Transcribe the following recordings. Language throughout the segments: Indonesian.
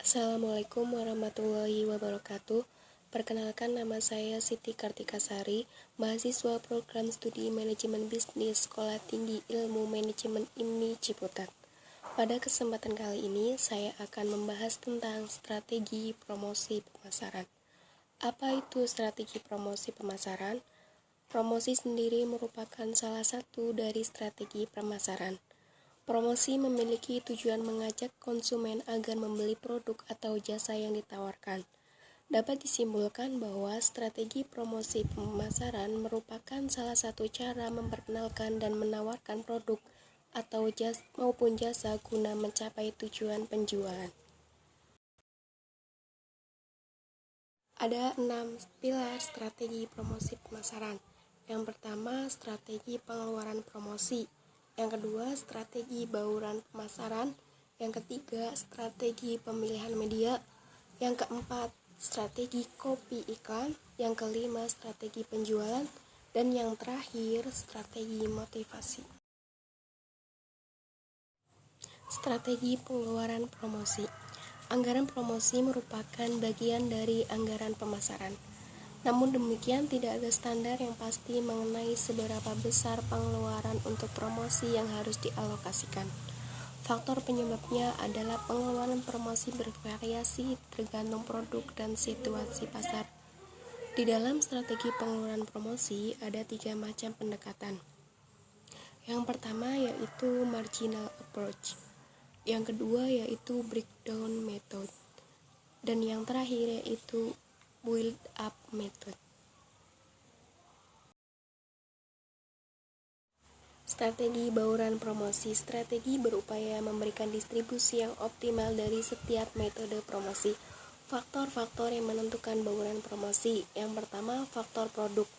Assalamualaikum warahmatullahi wabarakatuh. Perkenalkan, nama saya Siti Kartikasari, mahasiswa program studi manajemen bisnis Sekolah Tinggi Ilmu Manajemen IMI Ciputat. Pada kesempatan kali ini, saya akan membahas tentang strategi promosi pemasaran. Apa itu strategi promosi pemasaran? Promosi sendiri merupakan salah satu dari strategi pemasaran. Promosi memiliki tujuan mengajak konsumen agar membeli produk atau jasa yang ditawarkan. Dapat disimpulkan bahwa strategi promosi pemasaran merupakan salah satu cara memperkenalkan dan menawarkan produk atau jasa guna mencapai tujuan penjualan. Ada 6 pilar strategi promosi pemasaran. Yang pertama, strategi pengeluaran promosi. Yang kedua, strategi bauran pemasaran. Yang ketiga, strategi pemilihan media. Yang keempat, strategi copy iklan. Yang kelima, strategi penjualan. Dan yang terakhir, strategi motivasi. Strategi pengeluaran promosi. Anggaran promosi merupakan bagian dari anggaran pemasaran. Namun demikian, tidak ada standar yang pasti mengenai seberapa besar pengeluaran untuk promosi yang harus dialokasikan. Faktor penyebabnya adalah pengeluaran promosi bervariasi tergantung produk dan situasi pasar. Di dalam strategi pengeluaran promosi ada 3 macam pendekatan. Yang pertama yaitu marginal approach. Yang kedua yaitu breakdown method. Dan yang terakhir yaitu build up method. Strategi bauran promosi. Strategi berupaya memberikan distribusi yang optimal dari setiap metode promosi. Faktor-faktor yang menentukan bauran promosi. Yang pertama, faktor produk,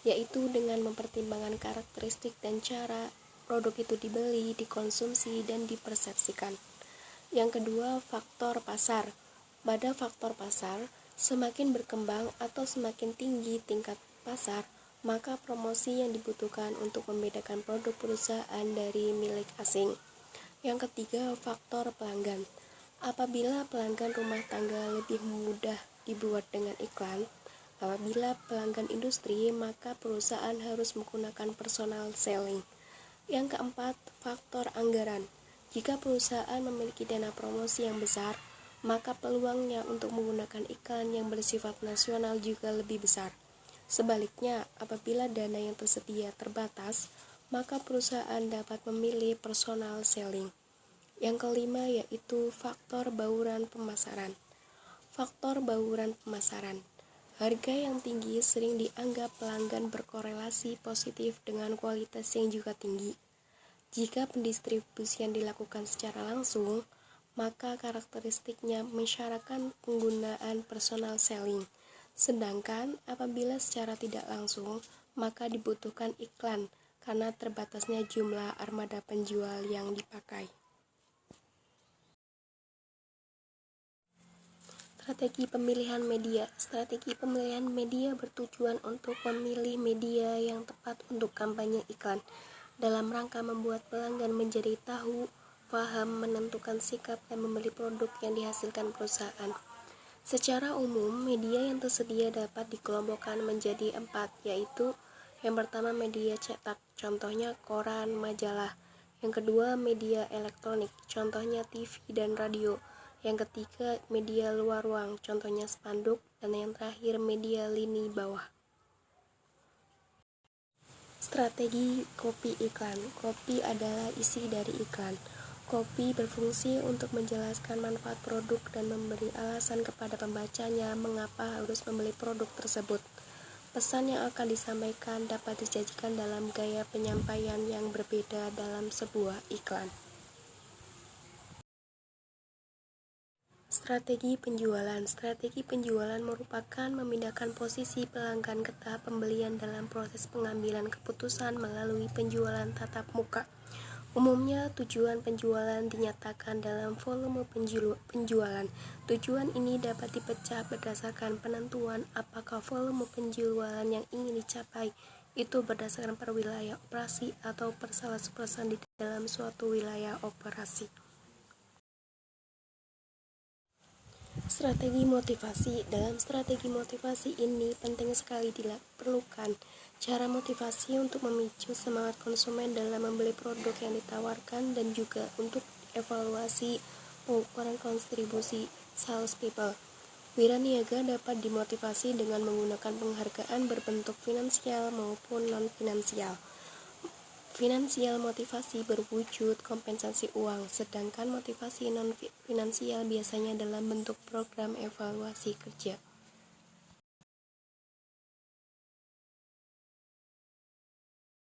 yaitu dengan mempertimbangkan karakteristik dan cara produk itu dibeli, dikonsumsi, dan dipersepsikan. Yang kedua, faktor pasar. Pada faktor pasar, semakin berkembang atau semakin tinggi tingkat pasar, maka promosi yang dibutuhkan untuk membedakan produk perusahaan dari milik asing. Yang ketiga, faktor pelanggan. Apabila pelanggan rumah tangga lebih mudah dibuat dengan iklan, apabila pelanggan industri, maka perusahaan harus menggunakan personal selling. Yang keempat, faktor anggaran. Jika perusahaan memiliki dana promosi yang besar, maka peluangnya untuk menggunakan iklan yang bersifat nasional juga lebih besar. Sebaliknya, apabila dana yang tersedia terbatas, maka perusahaan dapat memilih personal selling. Yang kelima yaitu faktor bauran pemasaran. Faktor bauran pemasaran. Harga yang tinggi sering dianggap pelanggan berkorelasi positif dengan kualitas yang juga tinggi. Jika pendistribusian dilakukan secara langsung, maka karakteristiknya mensyaratkan penggunaan personal selling. Sedangkan apabila secara tidak langsung, maka dibutuhkan iklan karena terbatasnya jumlah armada penjual yang dipakai. Strategi pemilihan media. Strategi pemilihan media bertujuan untuk memilih media yang tepat untuk kampanye iklan, dalam rangka membuat pelanggan menjadi tahu, paham, menentukan sikap, dan membeli produk yang dihasilkan perusahaan. Secara umum, media yang tersedia dapat dikelompokkan menjadi 4, yaitu yang pertama media cetak, contohnya koran, majalah. Yang kedua media elektronik, contohnya TV dan radio. Yang ketiga media luar ruang, contohnya spanduk. Dan yang terakhir media lini bawah. Strategi copy iklan. Copy adalah isi dari iklan. Copy berfungsi untuk menjelaskan manfaat produk dan memberi alasan kepada pembacanya mengapa harus membeli produk tersebut. Pesan yang akan disampaikan dapat disajikan dalam gaya penyampaian yang berbeda dalam sebuah iklan. Strategi penjualan. Strategi penjualan merupakan memindahkan posisi pelanggan ke tahap pembelian dalam proses pengambilan keputusan melalui penjualan tatap muka. Umumnya, tujuan penjualan dinyatakan dalam volume penjualan. Tujuan ini dapat dipecah berdasarkan penentuan apakah volume penjualan yang ingin dicapai itu berdasarkan per wilayah operasi atau per salah perusahaan di dalam suatu wilayah operasi. Strategi motivasi. Dalam strategi motivasi ini penting sekali diperlukan cara motivasi untuk memicu semangat konsumen dalam membeli produk yang ditawarkan dan juga untuk evaluasi pengukuran kontribusi salespeople. Wiraniaga dapat dimotivasi dengan menggunakan penghargaan berbentuk finansial maupun non-finansial. Finansial motivasi berwujud kompensasi uang, sedangkan motivasi non-finansial biasanya dalam bentuk program evaluasi kerja.